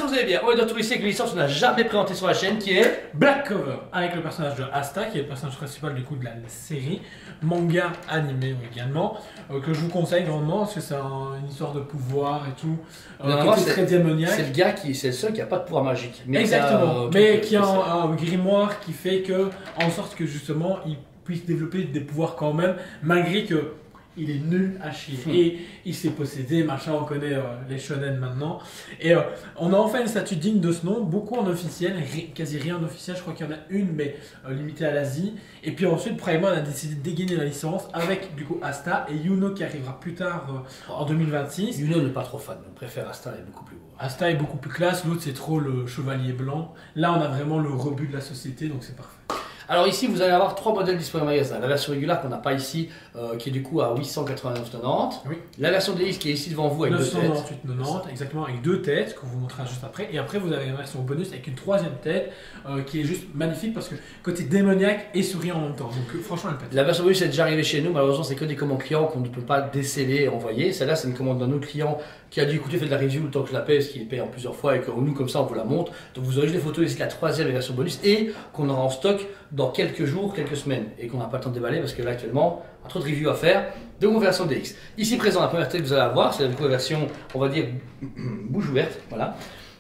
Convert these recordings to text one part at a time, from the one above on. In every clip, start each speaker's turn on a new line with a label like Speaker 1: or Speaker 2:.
Speaker 1: que vous allez bien. On est de retour ici avec une licence qu'on n'a jamais présentée sur la chaîne qui est
Speaker 2: Black Cover, avec le personnage de Asta, qui est le personnage principal du coup de la série, manga animé également, que je vous conseille grandement parce que c'est une histoire de pouvoir et tout, qui est très démoniaque.
Speaker 1: C'est le gars c'est le seul qui n'a pas de pouvoir magique.
Speaker 2: Mais exactement, mais qui a un grimoire qui fait que, en sorte que justement, il puisse développer des pouvoirs quand même, malgré que il est nul à chier. Et il s'est possédé, machin, on connaît les shonen maintenant. Et on a enfin une statue digne de ce nom, beaucoup en officiel, quasi rien en officiel, je crois qu'il y en a une, mais limitée à l'Asie. Et puis ensuite, Prime a décidé de dégainer la licence avec du coup Asta et Yuno qui arrivera plus tard en 2026.
Speaker 1: Yuno n'est pas trop fan, on préfère Asta, elle est beaucoup plus beau.
Speaker 2: Asta est beaucoup plus classe, l'autre c'est trop le chevalier blanc. Là on a vraiment le rebut de la société, donc c'est parfait.
Speaker 1: Alors ici, vous allez avoir 3 modèles disponibles en magasin. La version régulière qu'on n'a pas ici, qui est du coup à 889,90.
Speaker 2: Oui.
Speaker 1: La version DX qui est ici devant vous avec
Speaker 2: 998,90, exactement, avec 2 têtes, qu'on vous montrera juste après. Et après, vous avez une version bonus avec une 3e tête, qui est juste magnifique parce que côté démoniaque et souriant en même temps. Donc franchement, elle pète.
Speaker 1: La version bonus est déjà arrivée chez nous. Malheureusement, c'est que des commandes clients qu'on ne peut pas déceler et envoyer. Celle-là, c'est une commande d'un autre client qui a dit écoutez, faites de la review le temps que je la paie, parce qu'il paye en plusieurs fois et que nous, comme ça, on vous la montre. Donc vous aurez juste les photos ici de la 3e version bonus et qu'on aura en stock dans quelques jours, quelques semaines et qu'on n'a pas le temps de déballer parce que là actuellement, on a trop de reviews à faire. Donc version DX. Ici présent, la première tête que vous allez avoir, c'est la version, on va dire, bouche ouverte. Voilà.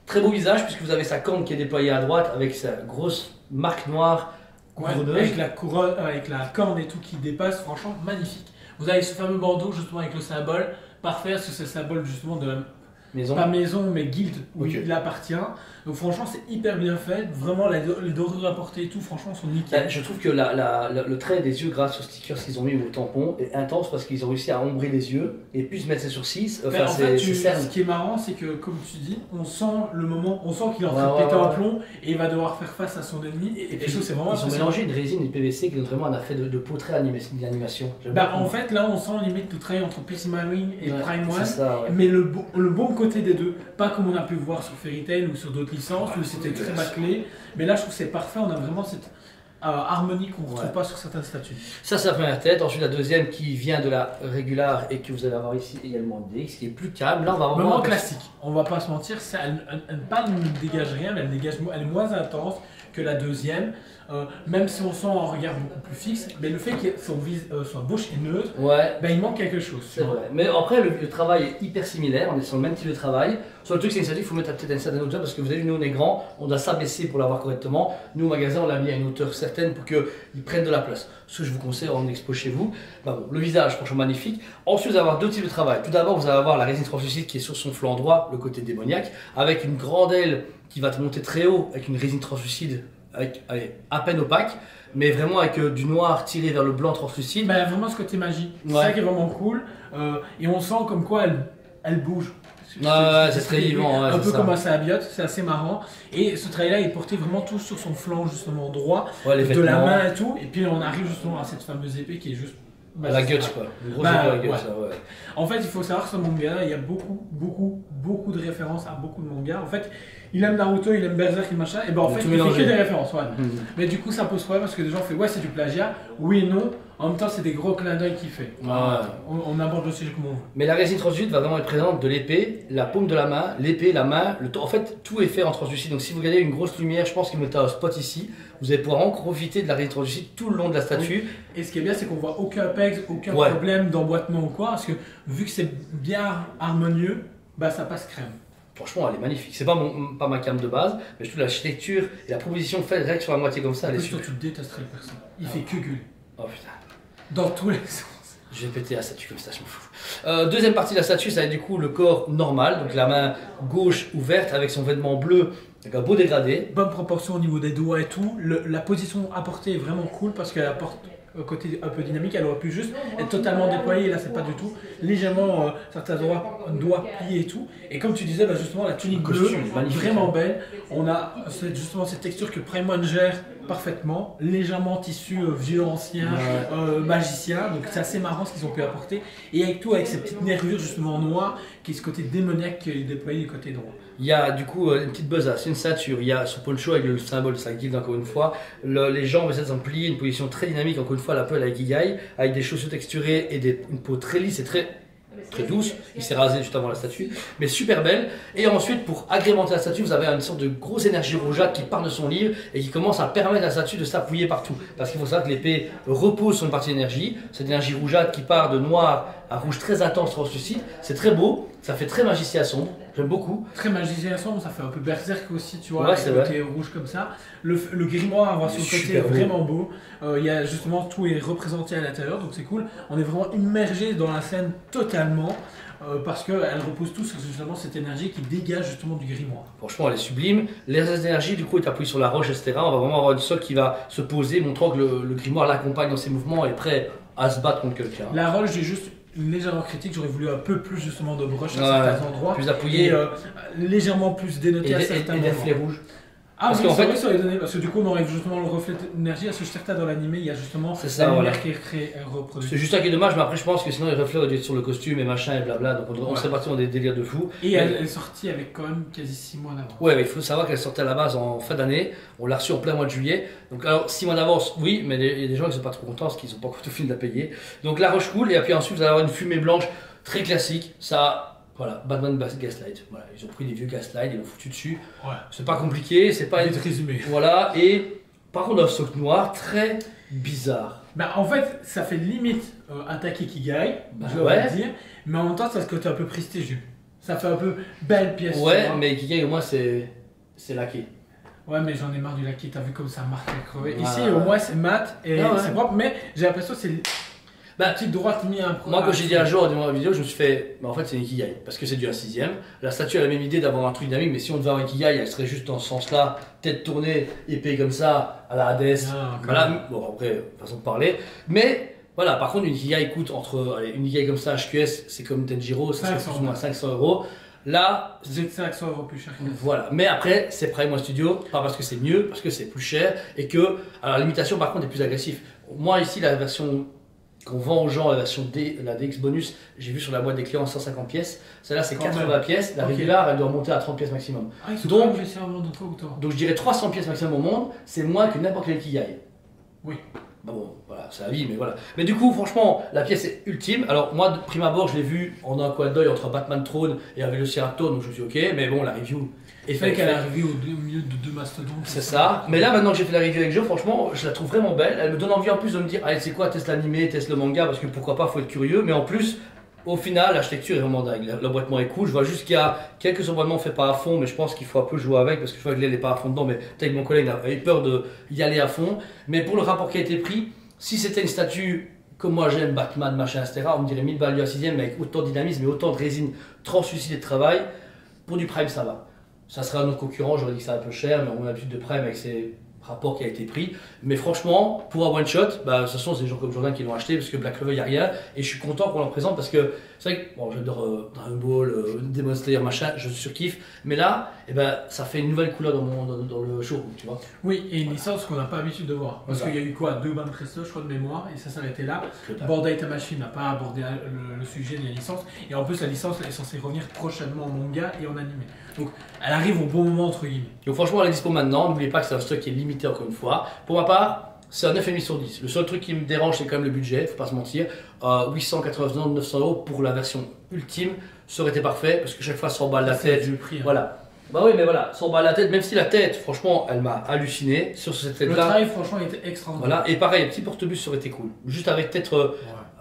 Speaker 1: Très beau visage puisque vous avez sa corne qui est déployée à droite avec sa grosse marque noire couronneuse.
Speaker 2: Avec la couronne, avec la corne et tout qui dépasse, franchement magnifique. Vous avez ce fameux bandeau justement avec le symbole, parfait parce que c'est le symbole justement de la
Speaker 1: maison.
Speaker 2: Pas maison mais guild où il appartient. Donc franchement c'est hyper bien fait, vraiment les dorures apportées et tout franchement sont nickel.
Speaker 1: Je trouve que le trait des yeux grâce aux stickers qu'ils ont mis au tampon est intense parce qu'ils ont réussi à ombrer les yeux et puis se mettre ses sourcils.
Speaker 2: Enfin, en fait, ce qui est marrant c'est que comme tu dis, on sent le moment, on sent qu'il est en train de péter un plomb et il va devoir faire face à son ennemi. Et puis c'est vraiment
Speaker 1: ils ont mélangé une résine et une PVC qui donne vraiment un effet de peau très d'animation.
Speaker 2: En fait là on sent limite le trait entre Pixie Marine et Prime One, mais le bon côté des deux, pas comme on a pu voir sur Fairy Tail ou sur d'autres licences où c'était très bâclé, mais là je trouve que c'est parfait, on a vraiment cette harmonie qu'on ne retrouve pas sur certaines statues. Ça
Speaker 1: c'est la première tête, ensuite la deuxième qui vient de la régulière et que vous allez avoir ici également DX qui est plus calme. Là on va avoir
Speaker 2: vraiment classique, on va pas se mentir, elle ne dégage rien, mais elle est moins intense que la deuxième. Même si on sent un regard beaucoup plus fixe, mais le fait que son bouche est neutre, il manque quelque chose.
Speaker 1: C'est vrai. Mais après, le travail est hyper similaire, on est sur le même type de travail. Sur le truc, c'est une statue, il faut mettre peut-être une certaine hauteur parce que vous avez vu, nous on est grand, on doit s'abaisser pour l'avoir correctement. Nous au magasin, on l'a mis à une hauteur certaine pour qu'il prenne de la place. Ce que je vous conseille en expo chez vous. Le visage, franchement magnifique. Ensuite, vous allez avoir 2 types de travail. Tout d'abord, vous allez avoir la résine translucide qui est sur son flanc droit, le côté démoniaque, avec une grande aile qui va te monter très haut avec une résine translucide. Avec à peine opaque, mais vraiment avec du noir tiré vers le blanc translucide.
Speaker 2: Vraiment ce côté magie, c'est ça qui est vraiment cool. Et on sent comme quoi elle bouge.
Speaker 1: C'est très vivant.
Speaker 2: Un peu comme un Saabiote, c'est assez marrant. Et ce travail-là est porté vraiment tout sur son flanc justement droit, de la main et tout. Et puis on arrive justement à cette fameuse épée qui est juste...
Speaker 1: la gueule quoi, une grosse épée à la gueule, ça,
Speaker 2: En fait, il faut savoir que ce manga, il y a beaucoup de références à beaucoup de mangas. En fait, il aime Naruto, il aime Berserk et machin, et en fait, il fait que des références. Mais du coup, ça pose problème parce que des gens font c'est du plagiat. Oui et non. En même temps, c'est des gros clins d'œil qu'il fait. On aborde le sujet comme on veut.
Speaker 1: Mais la résine translucide va vraiment être présente de l'épée, la paume de la main, l'épée, la main. En fait, tout est fait en translucide. Donc, si vous regardez une grosse lumière, je pense qu'il met un spot ici, vous allez pouvoir en profiter de la résine translucide tout le long de la statue.
Speaker 2: Et ce qui est bien, c'est qu'on voit aucun pegs, aucun problème d'emboîtement ou quoi, parce que vu que c'est bien harmonieux, ça passe crème.
Speaker 1: Franchement, elle est magnifique. C'est pas ma cam de base, mais je trouve l'architecture et la proposition faite direct sur la moitié comme ça, elle est super.
Speaker 2: Tu détesterais le perso. Il fait que gueuler.
Speaker 1: Oh putain.
Speaker 2: Dans tous les sens.
Speaker 1: Je vais péter la statue comme ça, je m'en fous. Deuxième partie de la statue, ça va être du coup le corps normal, donc la main gauche ouverte avec son vêtement bleu, avec un beau dégradé.
Speaker 2: Bonne proportion au niveau des doigts et tout. La position apportée est vraiment cool parce qu'elle apporte côté un peu dynamique, elle aurait pu juste être totalement déployée, là c'est pas du tout, légèrement certains doigts pliés et tout, et comme tu disais justement la tunique bleue, vraiment belle, on a justement cette texture que Prime One gère parfaitement, légèrement tissu vieux ancien, magicien, donc c'est assez marrant ce qu'ils ont pu apporter, et avec tout, avec ces petites nervures justement noires, qui est ce côté démoniaque qui est déployé du côté droit.
Speaker 1: Il y a du coup une petite besace, une ceinture, il y a ce poncho avec le symbole de sa guilde encore une fois, les jambes elles sont pliées, une position très dynamique encore une fois, la peau la guillaille, avec des chaussures texturées et une peau très lisse et très très douce, il s'est rasé juste avant la statue, mais super belle. Et ensuite, pour agrémenter la statue, vous avez une sorte de grosse énergie rougeâtre qui part de son livre et qui commence à permettre à la statue de s'appuyer partout. Parce qu'il faut savoir que l'épée repose sur une partie d'énergie, cette énergie rougeâtre qui part de noir à rouge très intense translucide, c'est très beau, ça fait très magicien sombre, j'aime beaucoup.
Speaker 2: Très magicien sombre, ça fait un peu berserk aussi, tu vois,
Speaker 1: Ouais,
Speaker 2: avec le côté rouge comme ça. Le grimoire, on voit sur le côté vraiment beau. Il y a justement tout est représenté à l'intérieur, donc c'est cool. On est vraiment immergé dans la scène totalement. Parce qu'elle repose tout sur justement cette énergie qui dégage justement du grimoire.
Speaker 1: Franchement, elle est sublime. Les énergies, du coup, est appuyée sur la roche, etc. On va vraiment avoir une socle qui va se poser, montrant que le grimoire l'accompagne dans ses mouvements et est prêt à se battre contre quelqu'un.
Speaker 2: La roche, j'ai juste légèrement critique, j'aurais voulu un peu plus justement de broche à certains endroits.
Speaker 1: Plus appuyé.
Speaker 2: Et légèrement plus dénoté à certains endroits.
Speaker 1: Et des flets rouges.
Speaker 2: Ah, parce qu'en fait, ça aurait donné, parce que du coup, on aurait justement le reflet d'énergie. À ce certain dans l'animé, il y a justement
Speaker 1: la
Speaker 2: lumière qui est reproduite.
Speaker 1: C'est juste ça qui est dommage, mais après, je pense que sinon, les reflets auraient dû être sur le costume et machin et blabla. Donc, on serait parti dans des délires de fou.
Speaker 2: Et elle est sortie avec quand même quasi 6 mois d'avance.
Speaker 1: Ouais, mais il faut savoir qu'elle sortait à la base en fin d'année. On l'a reçue en plein mois de juillet. Donc, alors, 6 mois d'avance, oui, mais il y a des gens qui sont pas trop contents parce qu'ils n'ont pas encore tout fini de la payer. Donc, la roche cool. Et puis ensuite, vous allez avoir une fumée blanche très classique. Ça. Voilà, Batman Gaslight. Voilà, ils ont pris des vieux Gaslight, ils l'ont foutu dessus.
Speaker 2: Ouais.
Speaker 1: C'est pas compliqué, c'est pas
Speaker 2: vite résumé.
Speaker 1: Voilà, et par contre, un socle noir très bizarre.
Speaker 2: Bah, en fait, ça fait limite attaquer Kigai, je
Speaker 1: ouais.
Speaker 2: dire, mais en même temps, ça a ce côté un peu prestigieux. Ça fait un peu belle pièce.
Speaker 1: Ouais, mais Kigai, au moins, c'est laqué.
Speaker 2: Ouais, mais j'en ai marre du laqué, t'as vu comme ça marque à crever. Ici, au moins, c'est mat et c'est propre, mais j'ai l'impression que c'est. La petite droite mis un.
Speaker 1: Moi, quand j'ai dit un jour dans la vidéo, je me suis fait. Mais en fait, c'est une Ikigai. Parce que c'est du 1/6. La statue a la même idée d'avoir un truc dynamique, mais si on devait avoir une Ikigai, elle serait juste dans ce sens-là, tête tournée, épée comme ça, à la Hades. Voilà. Bon, après, façon de parler. Mais voilà, par contre, une Ikigai coûte entre. Allez, une Ikigai comme ça, HQS, c'est comme Tenjiro, ça coûte plus ou moins 500 €. Là,
Speaker 2: c'est 500 € plus cher.
Speaker 1: Voilà, mais après, c'est Prime Studio, pas parce que c'est mieux, parce que c'est plus cher et que. Alors, l'imitation, par contre, est plus agressive. Moi, ici, la version qu'on vend aux gens, la version la DX bonus, j'ai vu sur la boîte des clients 150 pièces. Celle-là, c'est 80 pièces. La régulière, elle doit remonter à 30 pièces maximum.
Speaker 2: Donc,
Speaker 1: je dirais 300 pièces maximum au monde, c'est moins que n'importe quel Ikigai.
Speaker 2: Oui.
Speaker 1: Bon, voilà, c'est la vie, mais voilà. Mais du coup, franchement, la pièce est ultime. Alors, moi, de prime abord, je l'ai vue en un coin d'œil entre Batman Throne et avec le Velociraptor, donc je me suis dit, ok, mais bon, la review.
Speaker 2: Et fait qu'elle est arrivée au milieu de deux mastodontes.
Speaker 1: C'est ça. Mais là, maintenant que j'ai fait la review avec Joe, franchement, je la trouve vraiment belle. Elle me donne envie en plus de me dire, allez, c'est quoi, teste l'animé, teste le manga, parce que pourquoi pas, faut être curieux. Mais en plus, au final, l'architecture est vraiment dingue. L'emboîtement est cool. Je vois juste qu'il y a quelques emboîtements faits pas à fond, mais je pense qu'il faut un peu jouer avec, parce que je vois que l'aile n'est pas à fond dedans. Mais peut-être que mon collègue a eu peur d'y aller à fond. Mais pour le rapport qui a été pris, si c'était une statue comme moi j'aime, Batman, machin, etc., on me dirait 1000 balles à 6ème, mais avec autant de dynamisme et autant de résine translucide et de travail, pour du Prime, ça va. Ça sera un autre concurrent, j'aurais dit que c'est un peu cher, mais on a l'habitude de Prime avec ses rapports qui a été pris. Mais franchement, pour un one shot, bah, de toute façon, c'est des gens comme Jordan qui l'ont acheté parce que Black Clover, il n'y a rien. Et je suis content qu'on leur présente parce que c'est vrai que bon, j'adore Dragon Ball, Demon Slayer, machin, je surkiffe. Mais là, eh ben, ça fait une nouvelle couleur dans le showroom, tu vois.
Speaker 2: Oui, et une licence qu'on n'a pas l'habitude de voir. Parce qu'il y a eu quoi, 2 bandes presto, je crois, de mémoire, et ça s'arrêtait là. Bandai Tamashii n'a pas abordé le sujet de la licence. Et en plus, la licence elle est censée revenir prochainement en manga et en animé. Donc, elle arrive au bon moment, entre guillemets.
Speaker 1: Donc franchement, elle est dispo maintenant. N'oubliez pas que c'est un stock qui est limité encore une fois. Pour ma part, c'est un 9,5 sur 10. Le seul truc qui me dérange, c'est quand même le budget, faut pas se mentir. 899 900 € pour la version ultime, ça aurait été parfait parce que chaque fois 100 balles la tête.
Speaker 2: Le prix, hein.
Speaker 1: Voilà. Bah oui, mais voilà, 100 balles la tête, même si la tête, franchement, elle m'a halluciné sur cette tête-là.
Speaker 2: Le travail, franchement, était extraordinaire.
Speaker 1: Voilà, et pareil, un petit porte-bus, ça aurait été cool. Juste avec peut-être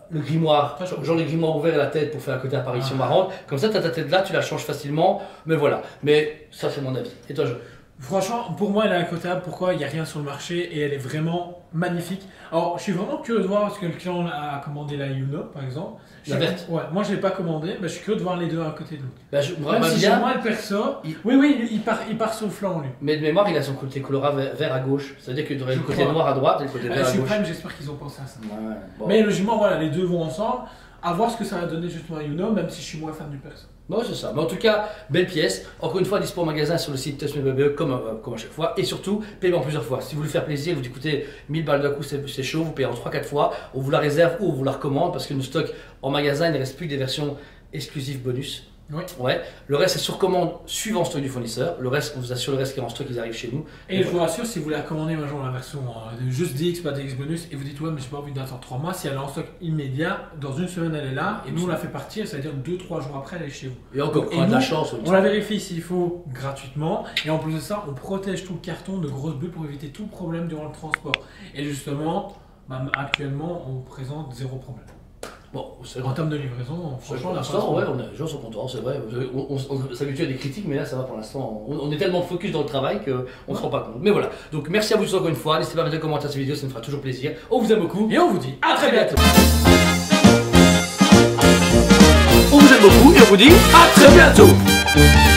Speaker 1: le grimoire, genre le grimoire ouvert et la tête pour faire un côté apparition marrante. Comme ça, ta tête là, tu la changes facilement. Mais voilà, mais ça, c'est mon avis. Et toi, je.
Speaker 2: Franchement, pour moi, elle est incroyable. Pourquoi? Il n'y a rien sur le marché et elle est vraiment magnifique. Alors, je suis vraiment curieux de voir parce que le client a commandé la Yuno, par exemple.
Speaker 1: La verte.
Speaker 2: Ouais, moi, je ne l'ai pas commandé, mais je suis curieux de voir les deux à côté de l'autre.
Speaker 1: Bah,
Speaker 2: même si
Speaker 1: bien.
Speaker 2: moi, le perso. Oui, il part sur le flanc, lui.
Speaker 1: Mais de mémoire, il a son côté coloré vert à gauche. C'est-à-dire qu'il aurait le côté noir à droite et le côté vert à gauche.
Speaker 2: J'espère qu'ils ont pensé à ça.
Speaker 1: Ouais, bon.
Speaker 2: Mais logiquement, voilà, les deux vont ensemble. À voir ce que ça va donner justement à Yuno, même si je suis moins fan du perso.
Speaker 1: Bon, c'est ça. Mais en tout cas, belle pièce. Encore une fois, dispo en magasin sur le site TouchMeBaby comme à chaque fois. Et surtout, payez-en plusieurs fois. Si vous voulez faire plaisir, vous dites écoutez, 1000 balles d'un coup, c'est chaud. Vous payez en 3-4 fois. On vous la réserve ou on vous la recommande parce que nos stocks en magasin, il ne reste plus que des versions exclusives bonus.
Speaker 2: Oui.
Speaker 1: Ouais. Le reste, c'est sur commande suivant stock du fournisseur. Le reste, on vous assure le reste qui est en stock, ils arrivent chez nous.
Speaker 2: Et je vous rassure, si vous voulez commander un jour la version juste DX, pas DX bonus, et vous dites ouais, mais j'ai pas envie d'attendre 3 mois, si elle est en stock immédiat, dans une semaine elle est là, et nous on la fait partir, c'est-à-dire 2-3 jours après elle est chez vous.
Speaker 1: Et encore,
Speaker 2: Et
Speaker 1: on a de la
Speaker 2: nous,
Speaker 1: chance.
Speaker 2: On la vérifie s'il faut gratuitement, et en plus de ça, on protège tout le carton de grosses bulles pour éviter tout problème durant le transport. Et justement, actuellement, on présente 0 problème.
Speaker 1: Bon, c'est
Speaker 2: En termes de livraison, franchement,
Speaker 1: pour l'instant, ouais, les gens sont contents, c'est vrai. On s'habitue à des critiques, mais là, ça va pour l'instant. On est tellement focus dans le travail qu'on ne se rend pas compte. Mais voilà. Donc, merci à vous tous encore une fois. N'hésitez pas à mettre des commentaires sur cette vidéo, ça me fera toujours plaisir. On vous aime beaucoup.
Speaker 2: Et on vous dit à très bientôt.
Speaker 1: On vous aime beaucoup et on vous dit à très bientôt.